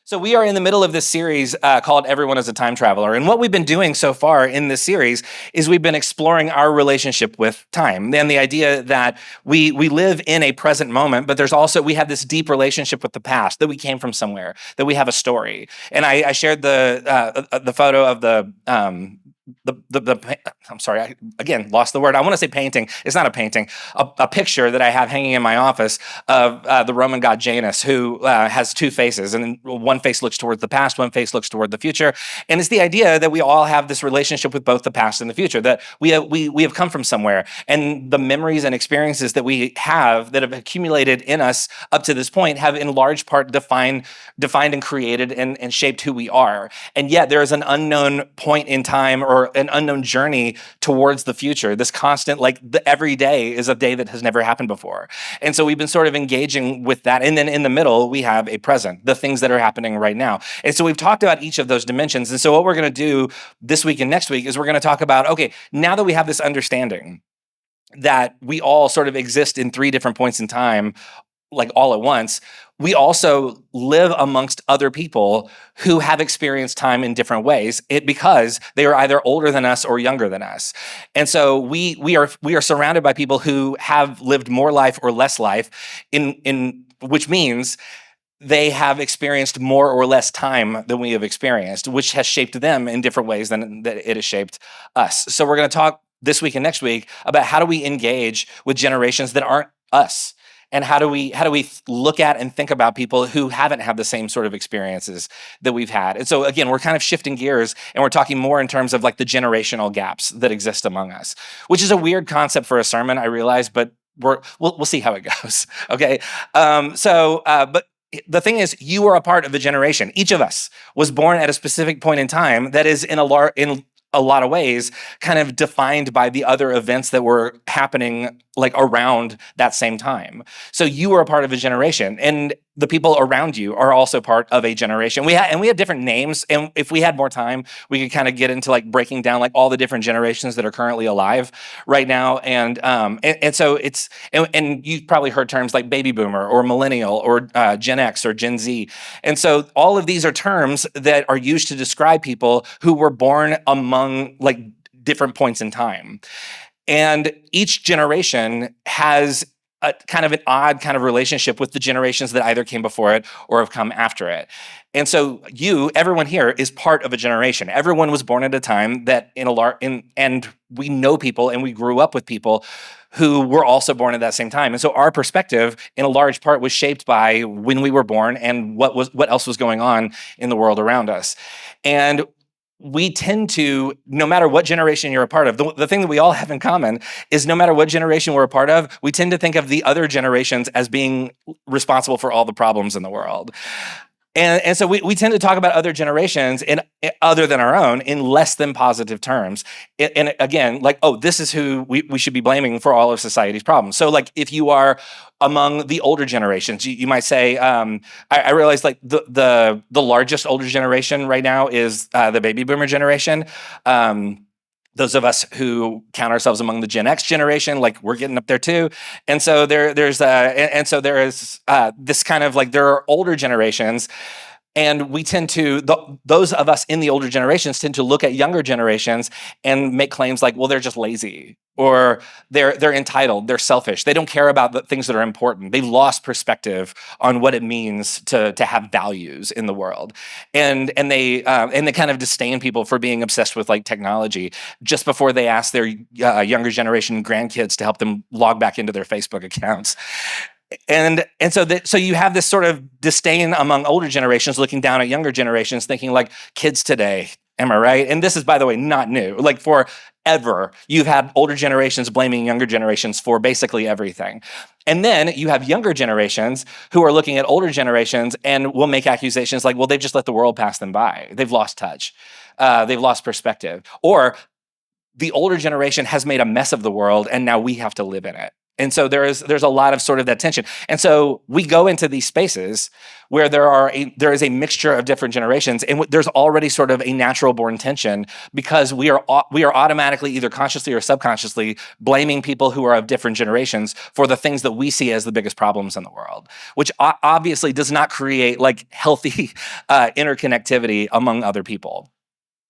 So we are in the middle of this series called Everyone is a Time Traveler. And what we've been doing so far in this series is we've been exploring our relationship with time and the idea that we live in a present moment, but we have this deep relationship with the past, that we came from somewhere, that we have a story. And I shared the photo of I'm sorry, I again lost the word. I want to say painting. It's not a painting. A picture that I have hanging in my office of the Roman god Janus, who has two faces, and one face looks towards the past, one face looks toward the future. And it's the idea that we all have this relationship with both the past and the future. That we have come from somewhere, and the memories and experiences that we have that have accumulated in us up to this point have, in large part, defined and created and shaped who we are. And yet, there is an unknown point in time or an unknown journey towards the future. This constant, every day is a day that has never happened before. And so we've been sort of engaging with that. And then in the middle, we have a present, the things that are happening right now. And so we've talked about each of those dimensions. And so what we're going to do this week and next week is we're going to talk about, okay, now that we have this understanding that we all sort of exist in three different points in time, like all at once, we also live amongst other people who have experienced time in different ways because they are either older than us or younger than us. And so we are surrounded by people who have lived more life or less life, in which means they have experienced more or less time than we have experienced, which has shaped them in different ways than that it has shaped us. So we're going to talk this week and next week about how do we engage with generations that aren't us. And how do we look at and think about people who haven't had the same sort of experiences that we've had? And so again, we're kind of shifting gears and we're talking more in terms of like the generational gaps that exist among us, which is a weird concept for a sermon, I realize, but we'll see how it goes. Okay. But the thing is, you are a part of a generation. Each of us was born at a specific point in time that is in a lot of ways kind of defined by the other events that were happening like around that same time. So you are a part of a generation, and the people around you are also part of a generation. We have different names, and if we had more time, we could kind of get into like breaking down like all the different generations that are currently alive right now. And so it's and you've probably heard terms like baby boomer or millennial or Gen X or Gen Z. And so all of these are terms that are used to describe people who were born among like different points in time. And each generation has a kind of an odd kind of relationship with the generations that either came before it or have come after it. And so everyone here is part of a generation. Everyone was born at a time that and we know people and we grew up with people who were also born at that same time. And so our perspective in a large part was shaped by when we were born and what else was going on in the world around us. And we tend to, no matter what generation you're a part of, the thing that we all have in common is no matter what generation we're a part of, we tend to think of the other generations as being responsible for all the problems in the world. And so we tend to talk about other generations other than our own in less than positive terms. And again, like, oh, this is who we should be blaming for all of society's problems. So like if you are among the older generations, you might say, I realize like the largest older generation right now is the baby boomer generation. Those of us who count ourselves among the Gen X generation, like we're getting up there too. And so there is this kind of like there are older generations, and we tend to, those of us in the older generations tend to look at younger generations and make claims like, well, they're just lazy, or they're entitled, they're selfish, they don't care about the things that are important. They've lost perspective on what it means to have values in the world, and they kind of disdain people for being obsessed with like technology just before they ask their younger generation grandkids to help them log back into their Facebook accounts. And so you have this sort of disdain among older generations looking down at younger generations, thinking like kids today, am I right? And this is, by the way, not new. Like forever, you've had older generations blaming younger generations for basically everything. And then you have younger generations who are looking at older generations and will make accusations like, well, they've just let the world pass them by. They've lost touch. They've lost perspective. Or the older generation has made a mess of the world and now we have to live in it. And so there's a lot of sort of that tension. And so we go into these spaces where there is a mixture of different generations, and there's already sort of a natural born tension because we are automatically, either consciously or subconsciously, blaming people who are of different generations for the things that we see as the biggest problems in the world, which obviously does not create like healthy interconnectivity among other people.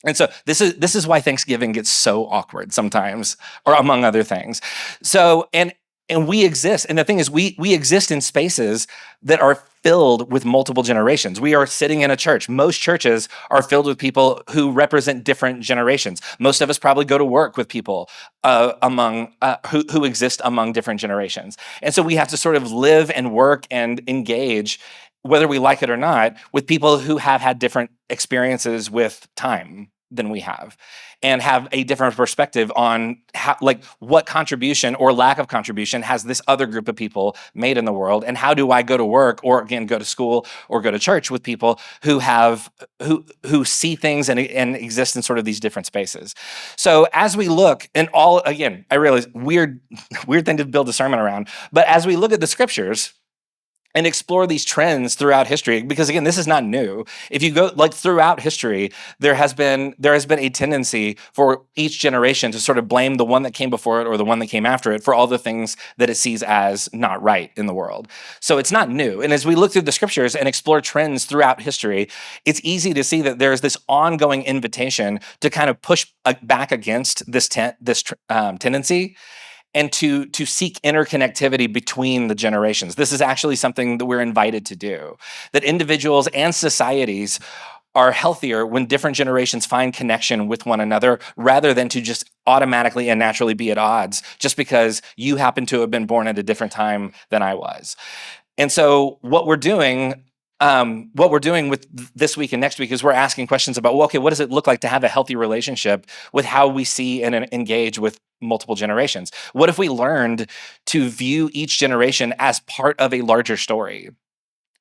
And so this is why Thanksgiving gets so awkward sometimes, or among other things. So and we exist, and the thing is, we exist in spaces that are filled with multiple generations. We are sitting in a church. Most churches are filled with people who represent different generations. Most of us probably go to work with people who exist among different generations. And so we have to sort of live and work and engage, whether we like it or not, with people who have had different experiences with time than we have, and have a different perspective on how, like, what contribution or lack of contribution has this other group of people made in the world, and how do I go to work, or again go to school or go to church with people who see things and exist in sort of these different spaces. So as we look, and again, I realize weird thing to build a sermon around, but as we look at the scriptures and explore these trends throughout history, because again, this is not new. If you go like throughout history, there has been a tendency for each generation to sort of blame the one that came before it or the one that came after it for all the things that it sees as not right in the world. So it's not new. And as we look through the scriptures and explore trends throughout history, it's easy to see that there's this ongoing invitation to kind of push back against this tendency, and to seek interconnectivity between the generations. This is actually something that we're invited to do, that individuals and societies are healthier when different generations find connection with one another, rather than to just automatically and naturally be at odds just because you happen to have been born at a different time than I was. And so what we're doing with this week and next week is we're asking questions about, well, okay, what does it look like to have a healthy relationship with how we see and engage with multiple generations? What if we learned to view each generation as part of a larger story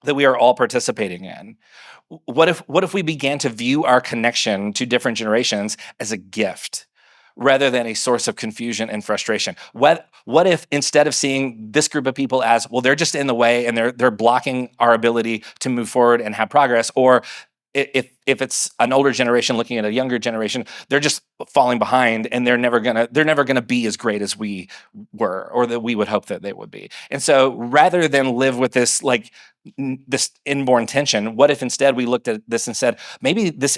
that we are all participating in? What if we began to view our connection to different generations as a gift, rather than a source of confusion and frustration? What if, instead of seeing this group of people as, well, they're just in the way and they're blocking our ability to move forward and have progress, or if it's an older generation looking at a younger generation, they're just falling behind and they're never gonna be as great as we were, or that we would hope that they would be. And so rather than live with this this inborn tension, what if instead we looked at this and said, maybe this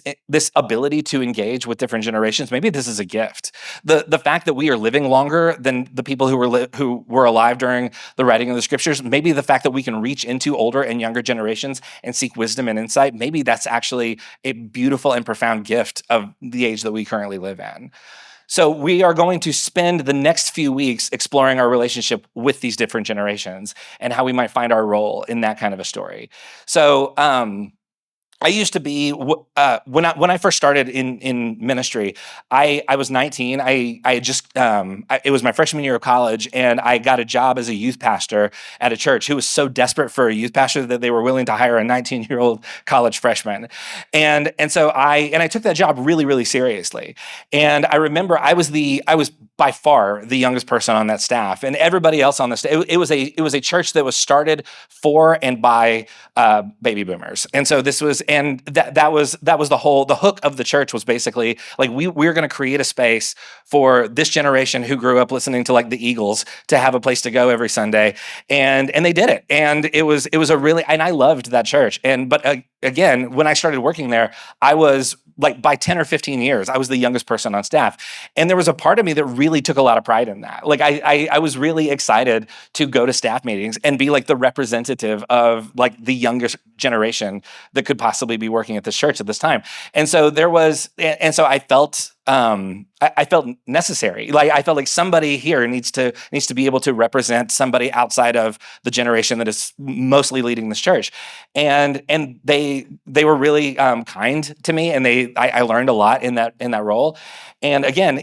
ability to engage with different generations, maybe this is a gift. The fact that we are living longer than the people who were alive during the writing of the scriptures, maybe the fact that we can reach into older and younger generations and seek wisdom and insight, maybe that's actually a beautiful and profound gift of the age that we currently live in. So we are going to spend the next few weeks exploring our relationship with these different generations and how we might find our role in that kind of a story. So I used to be, when I first started in ministry, I was 19. I had just, it was my freshman year of college, and I got a job as a youth pastor at a church who was so desperate for a youth pastor that they were willing to hire a 19-year-old college freshman. And so I took that job really, really seriously. And I remember I was by far the youngest person on that staff, and everybody else on the staff, it was a church that was started for and by baby boomers. And so this was, and that was the hook of the church was basically like, we're going to create a space for this generation who grew up listening to like the Eagles to have a place to go every Sunday. And they did it. And it was a really, and I loved that church. But again, when I started working there, I was like, by 10 or 15 years, I was the youngest person on staff. And there was a part of me that really took a lot of pride in that. Like I was really excited to go to staff meetings and be like the representative of like the youngest generation that could possibly be working at this church at this time. And so so I felt, I felt necessary. Like I felt like somebody here needs to be able to represent somebody outside of the generation that is mostly leading this church. And they were really kind to me, and I learned a lot in that role. And again,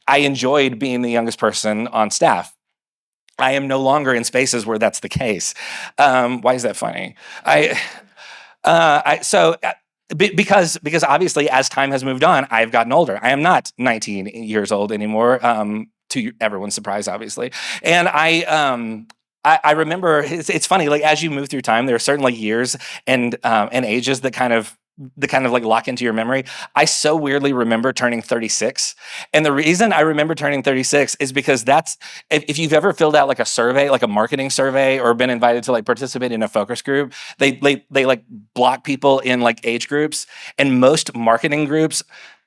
I enjoyed being the youngest person on staff. I am no longer in spaces where that's the case. Why is that funny? Because obviously as time has moved on, I've gotten older. I am not 19 years old anymore. to everyone's surprise, obviously. And I remember it's funny, like as you move through time, there are certain like years and ages that kind of like lock into your memory. I so weirdly remember turning 36. And the reason I remember turning 36 is because that's if you've ever filled out like a survey, like a marketing survey, or been invited to like participate in a focus group, they like block people in like age groups. And most marketing groups,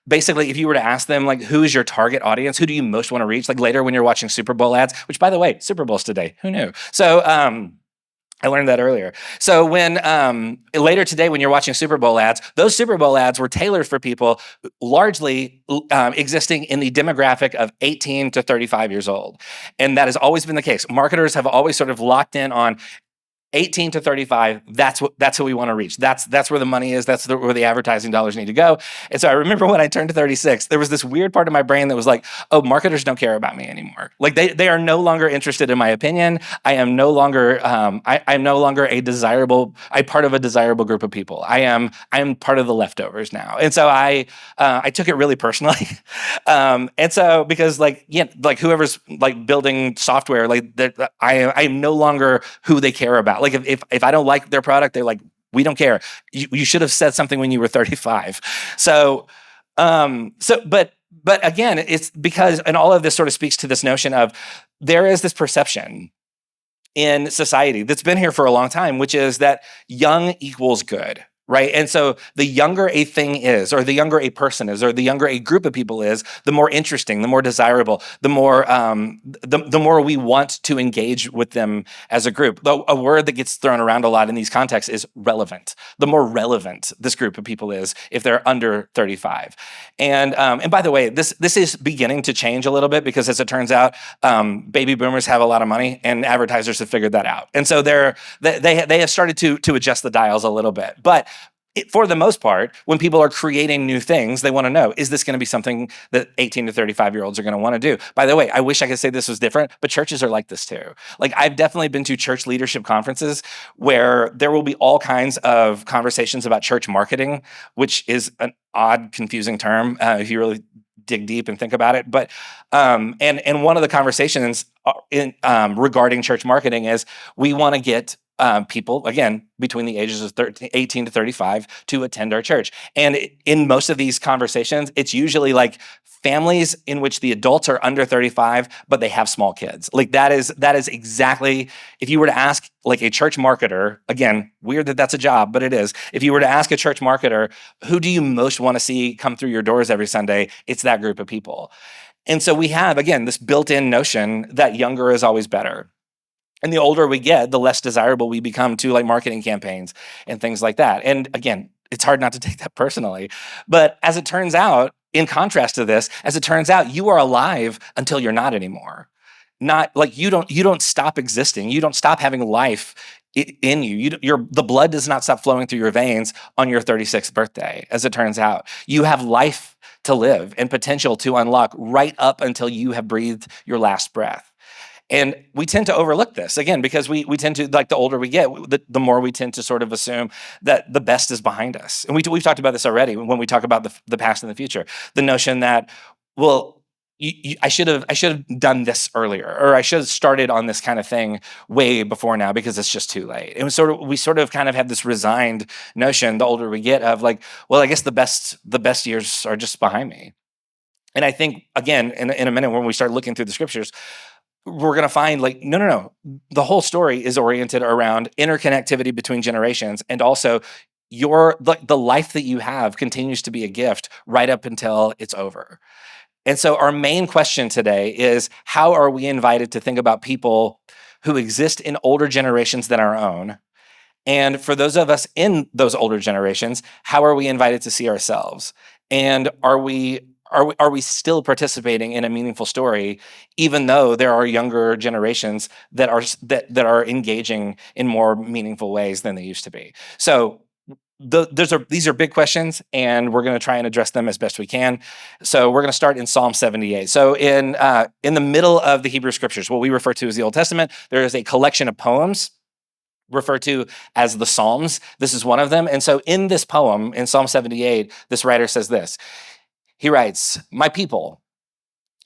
basically, if you were to ask them, like, who is your target audience? Who do you most want to reach? Like later when you're watching Super Bowl ads, which by the way, Super Bowl's today. Who knew? So I learned that earlier. So when later today, when you're watching Super Bowl ads, those Super Bowl ads were tailored for people largely existing in the demographic of 18 to 35 years old. And that has always been the case. Marketers have always sort of locked in on 18 to 35, that's who we want to reach. That's where the money is. That's where the advertising dollars need to go. And so I remember when I turned to 36, there was this weird part of my brain that was like, oh, marketers don't care about me anymore. Like they are no longer interested in my opinion. I am no longer I'm no longer part of a desirable group of people. I am part of the leftovers now. And so I took it really personally. And so because like whoever's like building software, like I am no longer who they care about. Like if I don't like their product, they're like, we don't care. You should have said something when you were 35. But again, it's because, and all of this sort of speaks to this notion of there is this perception in society that's been here for a long time, which is that young equals good. Right. And so the younger a thing is, or the younger a person is, or the younger a group of people is, the more interesting, the more desirable, the more we want to engage with them as a group. Though a word that gets thrown around a lot in these contexts is relevant. The more relevant this group of people is if they're under 35. And by the way, this is beginning to change a little bit because as it turns out, baby boomers have a lot of money and advertisers have figured that out. And so they have started to adjust the dials a little bit. But for the most part, when people are creating new things, they want to know, is this going to be something that 18 to 35-year-olds are going to want to do? By the way, I wish I could say this was different, but churches are like this too. Like I've definitely been to church leadership conferences where there will be all kinds of conversations about church marketing, which is an odd, confusing term if you really dig deep and think about it. But and one of the conversations regarding church marketing is we want to get people, again, between the ages of 18 to 35 to attend our church. And in most of these conversations, it's usually like families in which the adults are under 35, but they have small kids. Like that is exactly, if you were to ask like a church marketer, again, weird that that's a job, but it is. If you were to ask a church marketer, who do you most want to see come through your doors every Sunday? It's that group of people. And so we have, again, this built-in notion that younger is always better. And the older we get, the less desirable we become to like marketing campaigns and things like that. And again, it's hard not to take that personally. But as it turns out, in contrast to this, as it turns out, you are alive until you're not anymore. Not like you don't stop existing. You don't stop having life in you. The blood does not stop flowing through your veins on your 36th birthday, as it turns out. You have life to live and potential to unlock right up until you have breathed your last breath. And we tend to overlook this, again, because we tend to, like the older we get, the more we tend to sort of assume that the best is behind us. And we've talked about this already when we talk about the past and the future. The notion that, well, I should have done this earlier, or I should have started on this kind of thing way before now because it's just too late. And we sort of kind of have this resigned notion the older we get of like, well, I guess the best years are just behind me. And I think, again, in a minute when we start looking through the scriptures, we're going to find like, no. The whole story is oriented around interconnectivity between generations. And also the life that you have continues to be a gift right up until it's over. And so our main question today is, how are we invited to think about people who exist in older generations than our own? And for those of us in those older generations, how are we invited to see ourselves? And are we still participating in a meaningful story, even though there are younger generations that are engaging in more meaningful ways than they used to be? So these are big questions, and we're going to try and address them as best we can. So we're going to start in Psalm 78. So in the middle of the Hebrew Scriptures, what we refer to as the Old Testament, there is a collection of poems referred to as the Psalms. This is one of them. And so in this poem, in Psalm 78, this writer says this. He writes, "My people,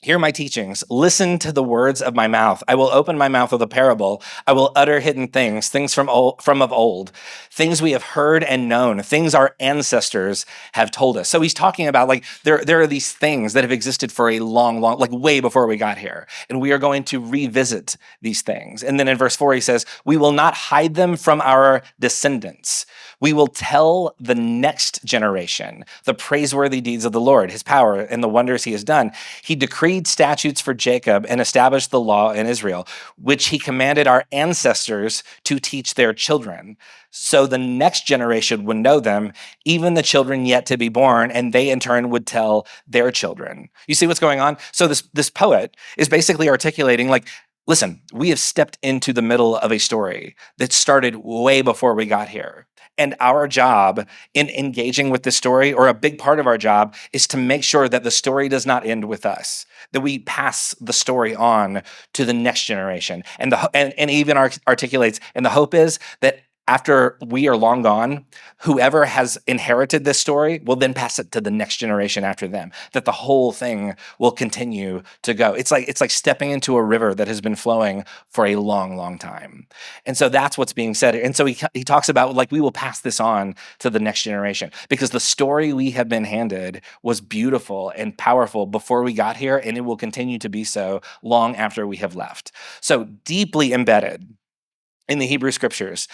Hear my teachings. Listen to the words of my mouth. I will open my mouth with a parable. I will utter hidden things, things from of old, things we have heard and known, things our ancestors have told us. So he's talking about like there are these things that have existed for a long, like way before we got here, and we are going to revisit these things. And then in verse 4 he says, "We will not hide them from our descendants. We will tell the next generation the praiseworthy deeds of the Lord, his power, and the wonders he has done. He decreed statutes for Jacob and established the law in Israel, which he commanded our ancestors to teach their children. So the next generation would know them, even the children yet to be born, and they in turn would tell their children." You see what's going on? So this poet is basically articulating like, listen, we have stepped into the middle of a story that started way before we got here. And our job in engaging with this story, or a big part of our job, is to make sure that the story does not end with us, that we pass the story on to the next generation. And even articulates, and the hope is that after we are long gone, whoever has inherited this story will then pass it to the next generation after them, that the whole thing will continue to go. It's like stepping into a river that has been flowing for a long, long time. And so that's what's being said. And so he talks about like, we will pass this on to the next generation because the story we have been handed was beautiful and powerful before we got here, and it will continue to be so long after we have left. So deeply embedded in the Hebrew scriptures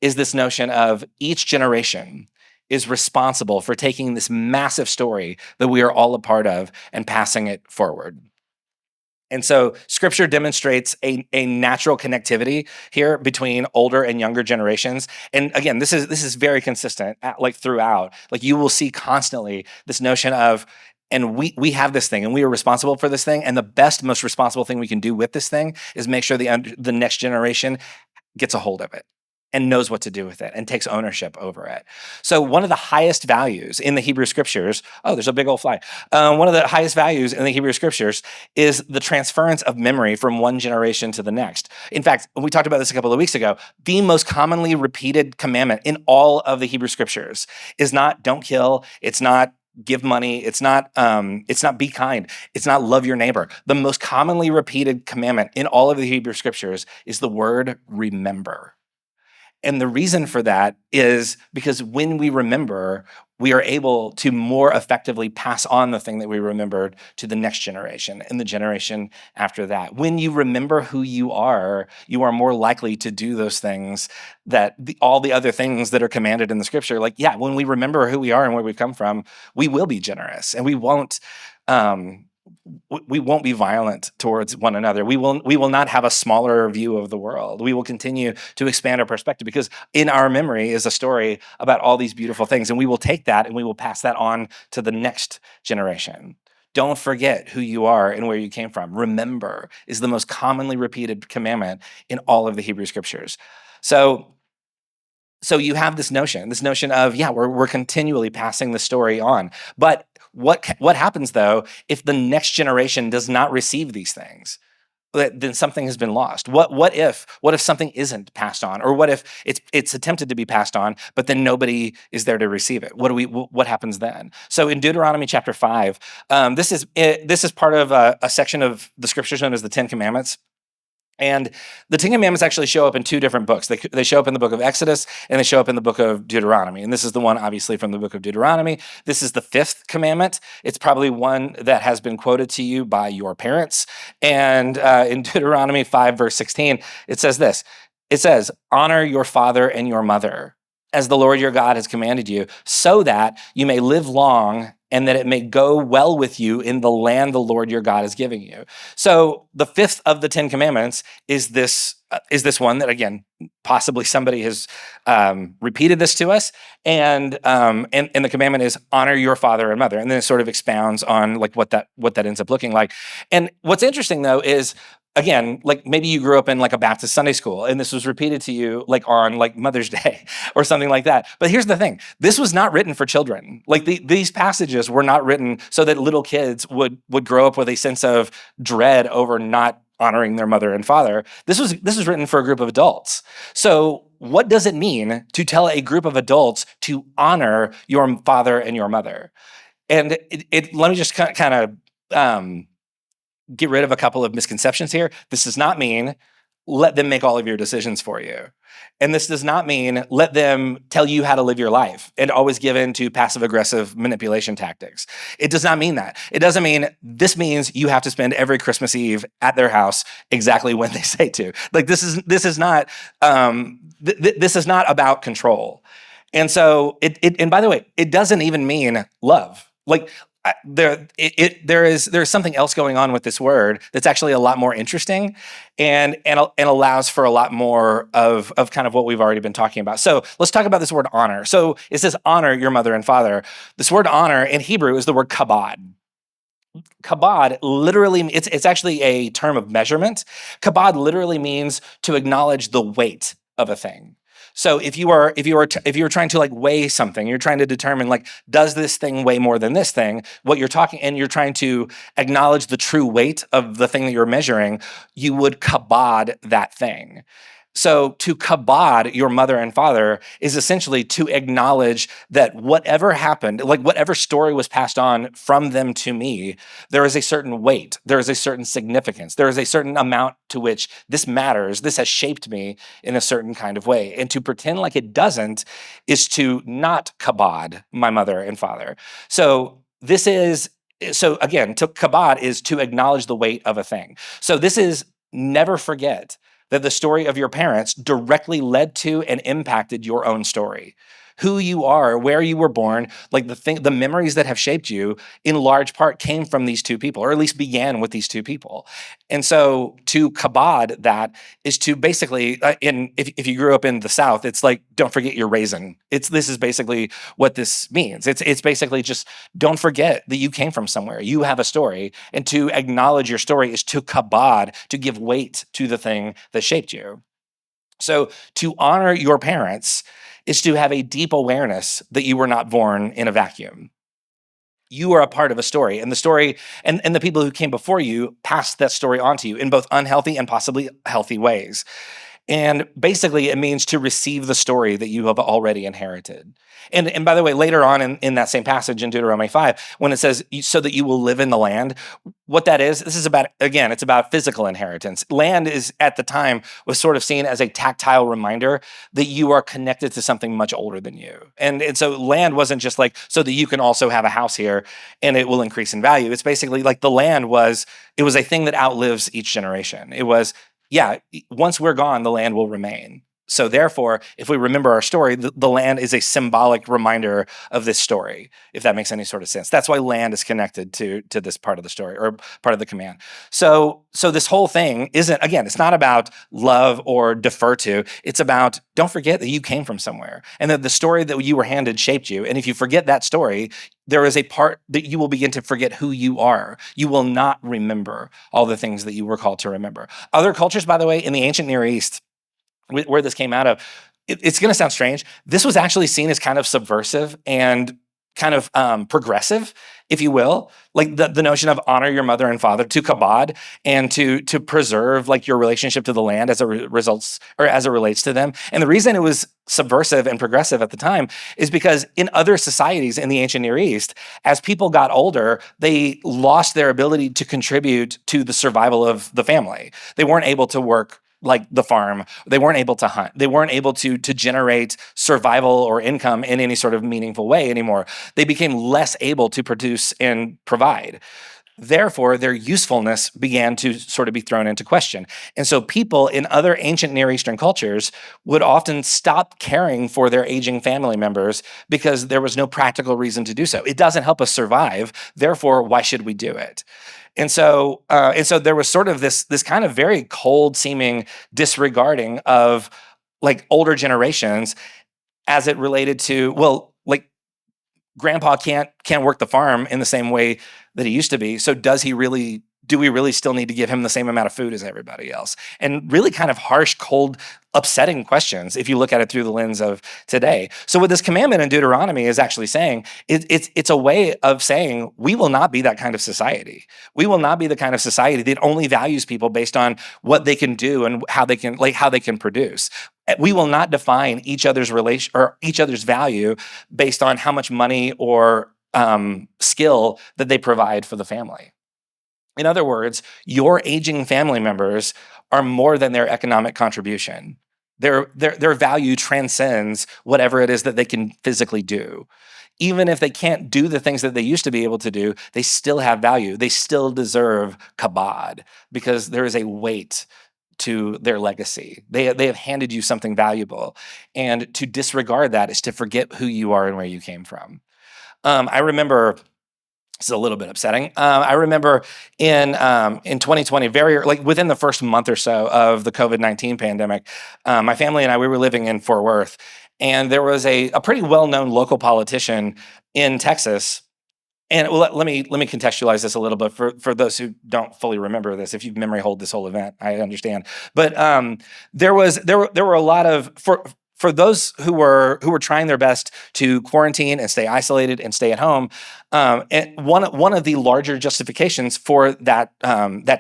is this notion of each generation is responsible for taking this massive story that we are all a part of and passing it forward. And so scripture demonstrates a natural connectivity here between older and younger generations. And again, this is very consistent like throughout. Like you will see constantly this notion of, and we have this thing and we are responsible for this thing. And the best, most responsible thing we can do with this thing is make sure the next generation gets a hold of it and knows what to do with it and takes ownership over it. So one of the highest values in the Hebrew scriptures, oh, there's a big old fly. One of the highest values in the Hebrew scriptures is the transference of memory from one generation to the next. In fact, we talked about this a couple of weeks ago. The most commonly repeated commandment in all of the Hebrew scriptures is not don't kill. It's not give money. It's not be kind. It's not love your neighbor. The most commonly repeated commandment in all of the Hebrew scriptures is the word remember. And the reason for that is because when we remember, we are able to more effectively pass on the thing that we remembered to the next generation and the generation after that. When you remember who you are more likely to do those things that all the other things that are commanded in the scripture. Like, yeah, when we remember who we are and where we come from, we will be generous and we won't be violent towards one another. We will not have a smaller view of the world. We will continue to expand our perspective because in our memory is a story about all these beautiful things. And we will take that and we will pass that on to the next generation. Don't forget who you are and where you came from. Remember is the most commonly repeated commandment in all of the Hebrew scriptures. So you have this notion of, yeah, we're continually passing the story on. But what happens though if the next generation does not receive these things? Then something has been lost. What if something isn't passed on, or what if it's attempted to be passed on, but then nobody is there to receive it? What happens then? So in Deuteronomy chapter 5, this is part of a section of the scriptures known as the Ten Commandments. And the Ten Commandments actually show up in two different books. They show up in the book of Exodus and they show up in the book of Deuteronomy. And this is the one, obviously, from the book of Deuteronomy. This is the fifth commandment. It's probably one that has been quoted to you by your parents. And in Deuteronomy 5, verse 16, it says this. It says, honor your father and your mother, as the Lord your God has commanded you, so that you may live long and that it may go well with you in the land the Lord your God is giving you. So the fifth of the Ten Commandments is this one that, again, possibly somebody has repeated this to us, and the commandment is honor your father and mother, and then it sort of expounds on like what that ends up looking like. And what's interesting though is, again, like maybe you grew up in like a Baptist Sunday school and this was repeated to you like on like Mother's Day or something like that. But here's the thing. This was not written for children. Like these passages were not written so that little kids would grow up with a sense of dread over not honoring their mother and father. This was written for a group of adults. So what does it mean to tell a group of adults to honor your father and your mother? And let me just kind of get rid of a couple of misconceptions here. This does not mean let them make all of your decisions for you. And this does not mean let them tell you how to live your life and always give in to passive aggressive manipulation tactics. It does not mean that. It doesn't mean this means you have to spend every Christmas Eve at their house exactly when they say to. Like this is not this is not about control. And so and by the way, it doesn't even mean love. Like there's something else going on with this word that's actually a lot more interesting and allows for a lot more of kind of what we've already been talking about. So let's talk about this word honor. So it says honor your mother and father. This word honor in Hebrew is the word kabod. Kabod literally, it's actually a term of measurement. Kabod literally means to acknowledge the weight of a thing. So if you were trying to like weigh something, you're trying to determine like, does this thing weigh more than this thing? What you're talking, and you're trying to acknowledge the true weight of the thing that you're measuring, you would kabod that thing. So to kabod your mother and father is essentially to acknowledge that whatever happened, like whatever story was passed on from them to me, there is a certain weight, there is a certain significance, there is a certain amount to which this matters, this has shaped me in a certain kind of way. And to pretend like it doesn't is to not kabod my mother and father. So again, to kabod is to acknowledge the weight of a thing. So this is never forget that the story of your parents directly led to and impacted your own story. Who you are, where you were born, like the memories that have shaped you in large part came from these two people, or at least began with these two people. And so to kabod that is to basically, if you grew up in the South, it's like, don't forget your raisin. This is basically what this means. It's basically just don't forget that you came from somewhere. You have a story. And to acknowledge your story is to kabod, to give weight to the thing that shaped you. So to honor your parents is to have a deep awareness that you were not born in a vacuum. You are a part of a story, and the story and the people who came before you passed that story on to you in both unhealthy and possibly healthy ways. And basically, it means to receive the story that you have already inherited. And by the way, later on in that same passage in Deuteronomy 5, when it says, so that you will live in the land, what that is, this is about, again, it's about physical inheritance. Land is, at the time, was sort of seen as a tactile reminder that you are connected to something much older than you. And so land wasn't just like, so that you can also have a house here and it will increase in value. It's basically like the land it was a thing that outlives each generation. It was, yeah, once we're gone, the land will remain. So therefore, if we remember our story, the land is a symbolic reminder of this story, if that makes any sort of sense. That's why land is connected to this part of the story or part of the command. So this whole thing isn't, again, it's not about love or defer to. It's about don't forget that you came from somewhere and that the story that you were handed shaped you. And if you forget that story, there is a part that you will begin to forget who you are. You will not remember all the things that you were called to remember. Other cultures, by the way, in the ancient Near East, where this came out of, it's going to sound strange. This was actually seen as kind of subversive and kind of progressive, if you will, like the notion of honor your mother and father, to kabod, and to preserve like your relationship to the land as it relates to them. And the reason it was subversive and progressive at the time is because in other societies in the ancient Near East, as people got older, they lost their ability to contribute to the survival of the family. They weren't able to work like the farm. They weren't able to hunt. They weren't able to generate survival or income in any sort of meaningful way anymore. They became less able to produce and provide. Therefore, their usefulness began to sort of be thrown into question. And so people in other ancient Near Eastern cultures would often stop caring for their aging family members because there was no practical reason to do so. It doesn't help us survive. Therefore, why should we do it? And so there was sort of this kind of very cold seeming disregarding of like older generations as it related to, well, like grandpa can't work the farm in the same way that he used to be. So do we really still need to give him the same amount of food as everybody else? And really kind of harsh, cold, upsetting questions if you look at it through the lens of today. So what this commandment in Deuteronomy is actually saying, it's a way of saying we will not be that kind of society. We will not be the kind of society that only values people based on what they can do and how they can produce. We will not define each other's relation or each other's value based on how much money or skill that they provide for the family. In other words, your aging family members are more than their economic contribution. Their value transcends whatever it is that they can physically do. Even if they can't do the things that they used to be able to do, they still have value. They still deserve kabod because there is a weight to their legacy. They have handed you something valuable. And to disregard that is to forget who you are and where you came from. I remember it's a little bit upsetting. I remember in 2020, very like within the first month or so of the COVID-19 pandemic, my family and I we were living in Fort Worth, and there was a pretty well-known local politician in Texas. And let me contextualize this a little bit for those who don't fully remember this. If you've memory hold this whole event, I understand. But there were a lot of for those who were trying their best to quarantine and stay isolated and stay at home. And one of the larger justifications for that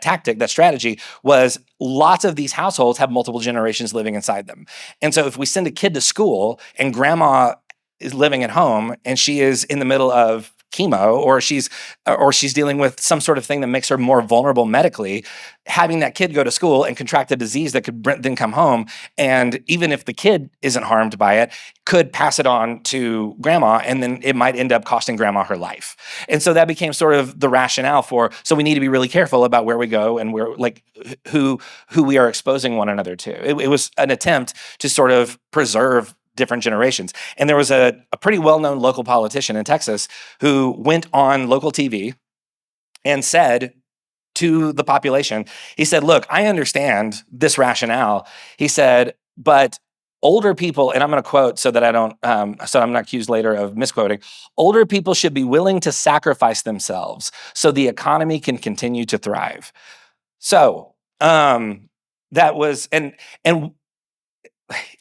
tactic, that strategy, was lots of these households have multiple generations living inside them. And so if we send a kid to school and grandma is living at home and she is in the middle of chemo or she's dealing with some sort of thing that makes her more vulnerable medically, having that kid go to school and contract a disease that could then come home, and even if the kid isn't harmed by it, could pass it on to grandma, and then it might end up costing grandma her life. And so that became sort of the rationale for, so we need to be really careful about where we go and where, like, who we are exposing one another to. It was an attempt to sort of preserve different generations. And there was a pretty well-known local politician in Texas who went on local TV and said to the population, he said, look, I understand this rationale. He said, but older people, and I'm going to quote so that I don't, so I'm not accused later of misquoting, older people should be willing to sacrifice themselves so the economy can continue to thrive. So that was, and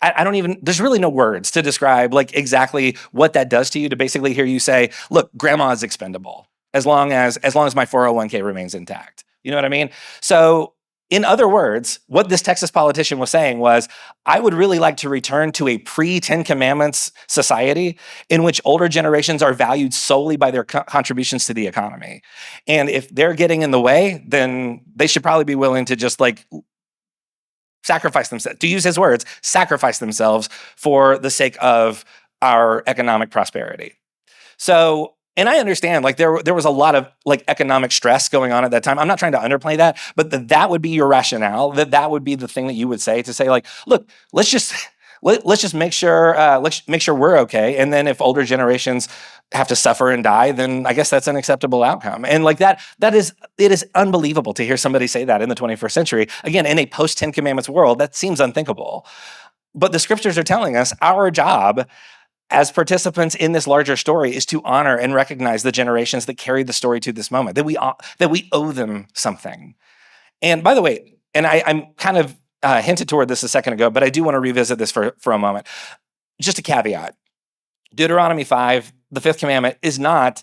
I don't even, there's really no words to describe like exactly what that does to you, to basically hear you say, look, grandma is expendable as long as my 401k remains intact. You know what I mean? So in other words, what this Texas politician was saying was, I would really like to return to a pre-10 Commandments society in which older generations are valued solely by their contributions to the economy. And if they're getting in the way, then they should probably be willing to just like sacrifice themselves, to use his words, sacrifice themselves for the sake of our economic prosperity. So, and I understand, like there was a lot of like economic stress going on at that time. I'm not trying to underplay that, but that would be your rationale. That would be the thing that you would say, to say like, look, let's just make sure we're okay. And then if older generations have to suffer and die, then I guess that's an acceptable outcome. And like it is unbelievable to hear somebody say that in the 21st century. Again, in a post-10 Commandments world, that seems unthinkable. But the scriptures are telling us our job as participants in this larger story is to honor and recognize the generations that carried the story to this moment, that we owe them something. And by the way, and I'm kind of hinted toward this a second ago, but I do want to revisit this for a moment. Just a caveat. Deuteronomy 5, the fifth commandment, is not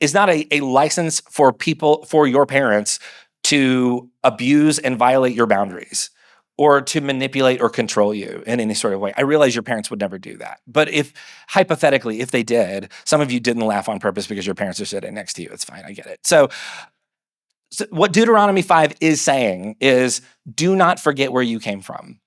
a license for your parents to abuse and violate your boundaries or to manipulate or control you in any sort of way. I realize your parents would never do that. But if, hypothetically, if they did, some of you didn't laugh on purpose because your parents are sitting next to you. It's fine, I get it. So what Deuteronomy 5 is saying is, do not forget where you came from,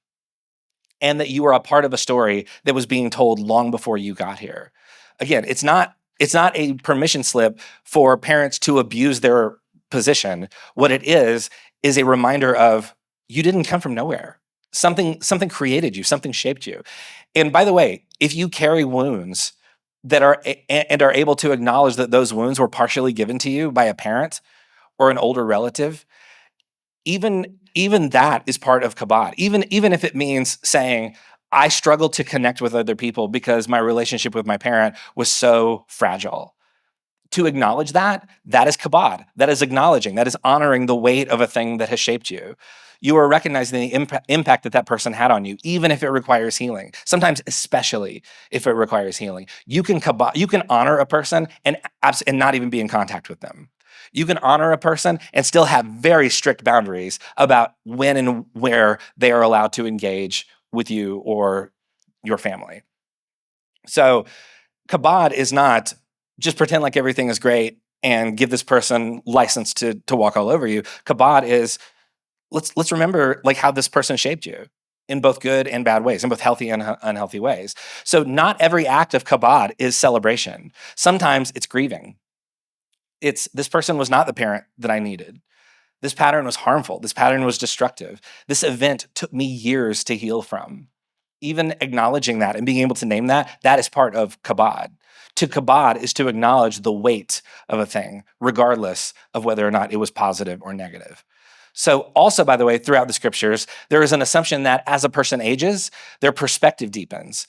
and that you are a part of a story that was being told long before you got here. Again, it's not a permission slip for parents to abuse their position. What it is a reminder of, you didn't come from nowhere. Something created you, something shaped you. And by the way, if you carry wounds that are able to acknowledge that those wounds were partially given to you by a parent or an older relative, even that is part of kabod. Even if it means saying, I struggled to connect with other people because my relationship with my parent was so fragile. To acknowledge that is kabod. That is acknowledging, that is honoring the weight of a thing that has shaped you. You are recognizing the impact that person had on you, even if it requires healing. Sometimes, especially if it requires healing. You can honor a person and not even be in contact with them. You can honor a person and still have very strict boundaries about when and where they are allowed to engage with you or your family. So kabod is not just pretend like everything is great and give this person license to walk all over you. Kabod is, let's remember like how this person shaped you in both good and bad ways, in both healthy and unhealthy ways. So not every act of kabod is celebration. Sometimes it's grieving. It's, this person was not the parent that I needed. This pattern was harmful. This pattern was destructive. This event took me years to heal from. Even acknowledging that and being able to name that, that is part of kabod. To kabod is to acknowledge the weight of a thing, regardless of whether or not it was positive or negative. So also, by the way, throughout the scriptures, there is an assumption that as a person ages, their perspective deepens.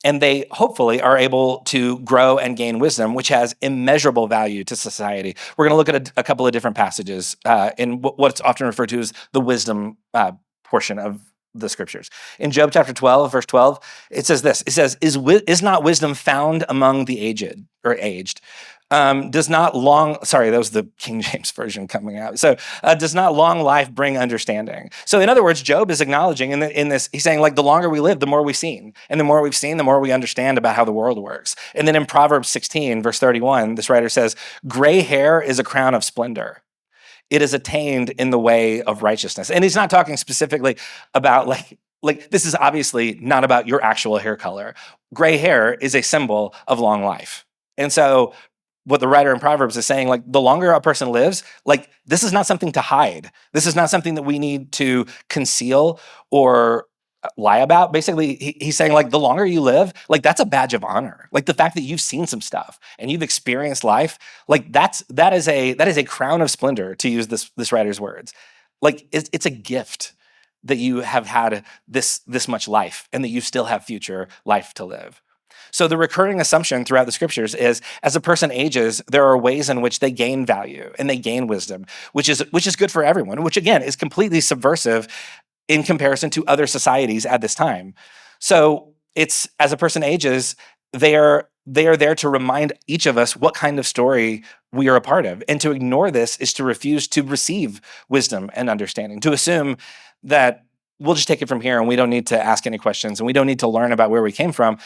And they hopefully are able to grow and gain wisdom, which has immeasurable value to society. We're going to look at a couple of different passages in what's often referred to as the wisdom portion of the scriptures. In Job chapter 12, verse 12, it says this. It says, is not wisdom found among the aged or aged? Does not long, sorry, that was the King James Version coming out. So does not long life bring understanding? So in other words, Job is acknowledging in this, he's saying like the longer we live, the more we've seen. And the more we've seen, the more we understand about how the world works. And then in Proverbs 16, verse 31, this writer says, gray hair is a crown of splendor. It is attained in the way of righteousness. And he's not talking specifically about like this is obviously not about your actual hair color. Gray hair is a symbol of long life. And so what the writer in Proverbs is saying, like the longer a person lives, like this is not something to hide. This is not something that we need to conceal or lie about. Basically, he's saying like the longer you live, like that's a badge of honor. Like the fact that you've seen some stuff and you've experienced life, like that is a crown of splendor, to use this writer's words. Like it's a gift that you have had this much life and that you still have future life to live. So the recurring assumption throughout the scriptures is as a person ages, there are ways in which they gain value and they gain wisdom, which is good for everyone, which again is completely subversive in comparison to other societies at this time. So it's, as a person ages, they are there to remind each of us what kind of story we are a part of. And to ignore this is to refuse to receive wisdom and understanding, to assume that we'll just take it from here and we don't need to ask any questions and we don't need to learn about where we came from.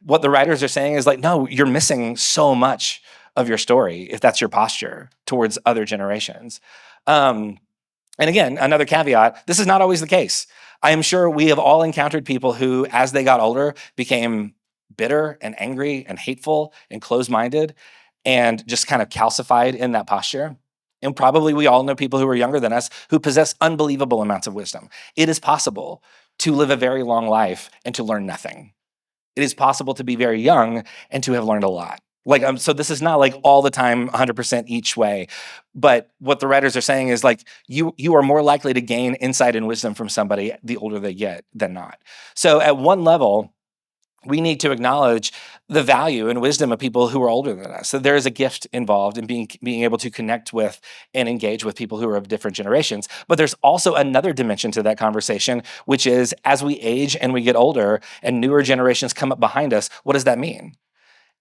What the writers are saying is like, no, you're missing so much of your story if that's your posture towards other generations. And again, another caveat, this is not always the case. I am sure we have all encountered people who, as they got older, became bitter and angry and hateful and closed-minded and just kind of calcified in that posture. And probably we all know people who are younger than us who possess unbelievable amounts of wisdom. It is possible to live a very long life and to learn nothing. It is possible to be very young and to have learned a lot. Like, so this is not like all the time, 100% each way. But what the writers are saying is like, you are more likely to gain insight and wisdom from somebody the older they get than not. So at one level, we need to acknowledge the value and wisdom of people who are older than us. So there is a gift involved in being able to connect with and engage with people who are of different generations. But there's also another dimension to that conversation, which is as we age and we get older and newer generations come up behind us, what does that mean?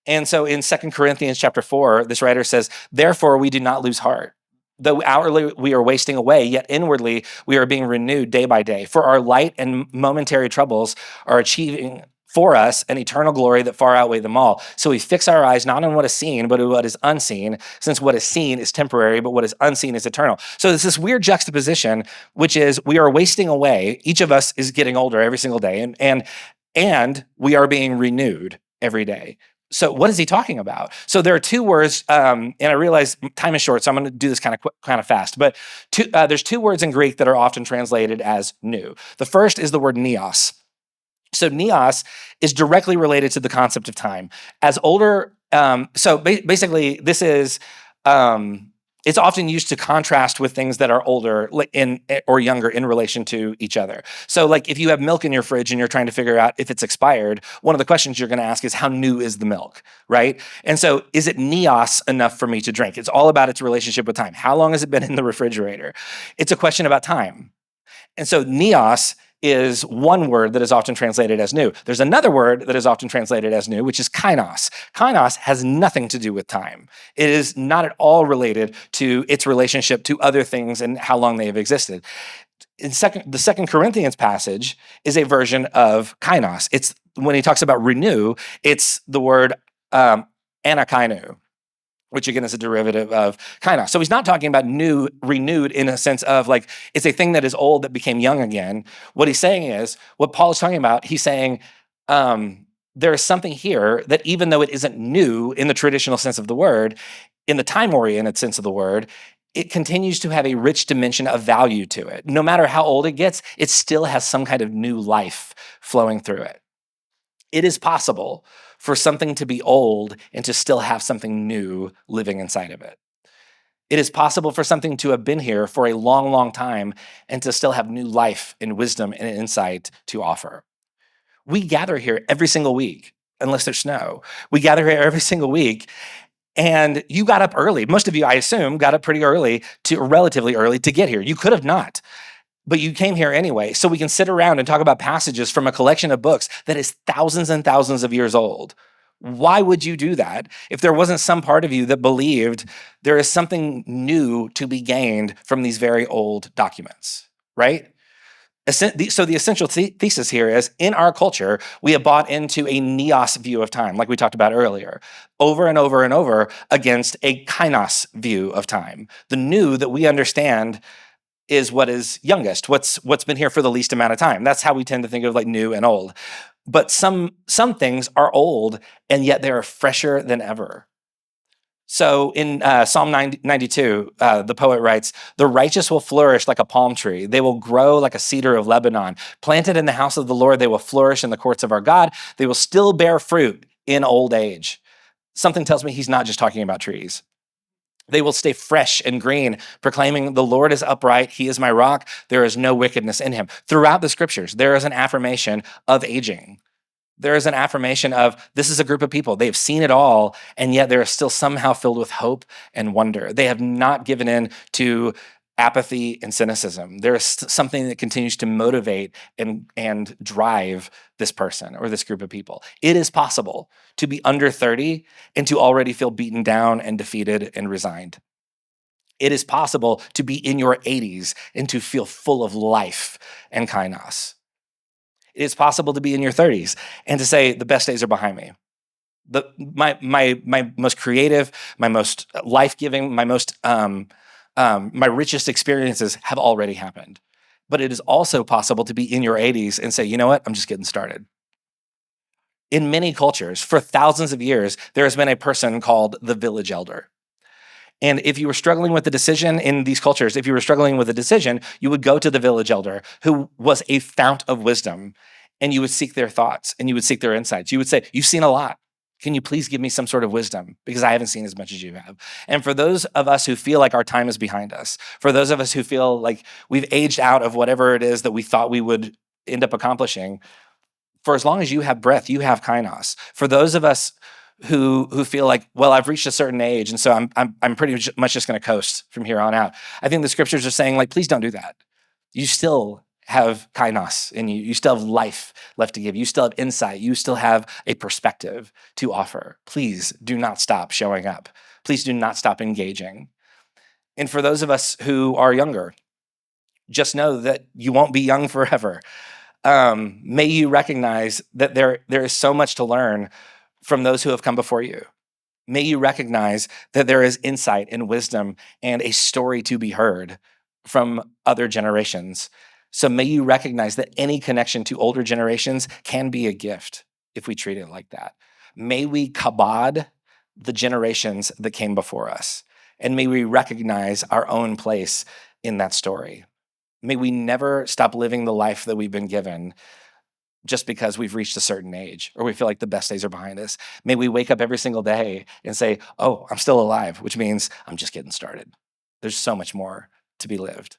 And so in 2 Corinthians chapter 4, this writer says, therefore we do not lose heart. Though outwardly we are wasting away, yet inwardly we are being renewed day by day. For our light and momentary troubles are achieving for us an eternal glory that far outweigh them all. So we fix our eyes not on what is seen, but on what is unseen, since what is seen is temporary, but what is unseen is eternal. So there's this weird juxtaposition, which is we are wasting away. Each of us is getting older every single day, and we are being renewed every day. So what is he talking about? So there are two words, and I realize time is short, so I'm going to do this kind of fast. But there's two words in Greek that are often translated as new. The first is the word neos. So neos is directly related to the concept of time. As older, basically this is, it's often used to contrast with things that are older or younger in relation to each other. So like if you have milk in your fridge and you're trying to figure out if it's expired, one of the questions you're going to ask is how new is the milk, right? And so is it neos enough for me to drink? It's all about its relationship with time. How long has it been in the refrigerator? It's a question about time. And so neos is one word that is often translated as new. There's another word that is often translated as new, which is kainos. Kainos has nothing to do with time. It is not at all related to its relationship to other things and how long they have existed. The 2 Corinthians passage is a version of kainos. It's when he talks about renew, it's the word anakainu. which again is a derivative of kainos. So he's not talking about new, renewed in a sense of like it's a thing that is old that became young again. What he's saying is, what Paul is talking about, he's saying there is something here that even though it isn't new in the traditional sense of the word, in the time-oriented sense of the word, it continues to have a rich dimension of value to it. No matter how old it gets, it still has some kind of new life flowing through it. It is possible for something to be old and to still have something new living inside of it. It is possible for something to have been here for a long, long time and to still have new life and wisdom and insight to offer. We gather here every single week, unless there's snow. We gather here every single week, and you got up early. Most of you, I assume, got up pretty early relatively early to get here. You could have not, but you came here anyway, so we can sit around and talk about passages from a collection of books that is thousands and thousands of years old. Why would you do that if there wasn't some part of you that believed there is something new to be gained from these very old documents, right? So the essential thesis here is, in our culture, we have bought into a neos view of time, like we talked about earlier, over and over and over against a kainos view of time. The new that we understand is what is youngest, what's been here for the least amount of time. That's how we tend to think of like new and old. But some things are old, and yet they are fresher than ever. So in Psalm 92, the poet writes, "The righteous will flourish like a palm tree. They will grow like a cedar of Lebanon. Planted in the house of the Lord, they will flourish in the courts of our God. They will still bear fruit in old age." Something tells me he's not just talking about trees. They will stay fresh and green, proclaiming, "The Lord is upright. He is my rock. There is no wickedness in him." Throughout the scriptures, there is an affirmation of aging. There is an affirmation of this is a group of people. They have seen it all, and yet they're still somehow filled with hope and wonder. They have not given in to apathy and cynicism. There is something that continues to motivate and drive this person or this group of people. It is possible to be under 30 and to already feel beaten down and defeated and resigned. It is possible to be in your 80s and to feel full of life and kainos. It is possible to be in your 30s and to say, the best days are behind me. My most creative, my most life-giving, my richest experiences have already happened. But it is also possible to be in your 80s and say, you know what, I'm just getting started. In many cultures, for thousands of years, there has been a person called the village elder. And if you were struggling with the decision in these cultures, if you were struggling with a decision, you would go to the village elder, who was a fount of wisdom, and you would seek their thoughts and you would seek their insights. You would say, "You've seen a lot. Can you please give me some sort of wisdom? Because I haven't seen as much as you have." And for those of us who feel like our time is behind us, for those of us who feel like we've aged out of whatever it is that we thought we would end up accomplishing, for as long as you have breath, you have kainos. For those of us who feel like, well, I've reached a certain age, and so I'm pretty much just going to coast from here on out, I think the scriptures are saying, like, please don't do that. You still have kainos in you. You still have life left to give. You still have insight. You still have a perspective to offer. Please do not stop showing up. Please do not stop engaging. And for those of us who are younger, just know that you won't be young forever. May you recognize that there is so much to learn from those who have come before you. May you recognize that there is insight and wisdom and a story to be heard from other generations. So may you recognize that any connection to older generations can be a gift if we treat it like that. May we kabod the generations that came before us, and may we recognize our own place in that story. May we never stop living the life that we've been given just because we've reached a certain age or we feel like the best days are behind us. May we wake up every single day and say, "Oh, I'm still alive," which means I'm just getting started. There's so much more to be lived.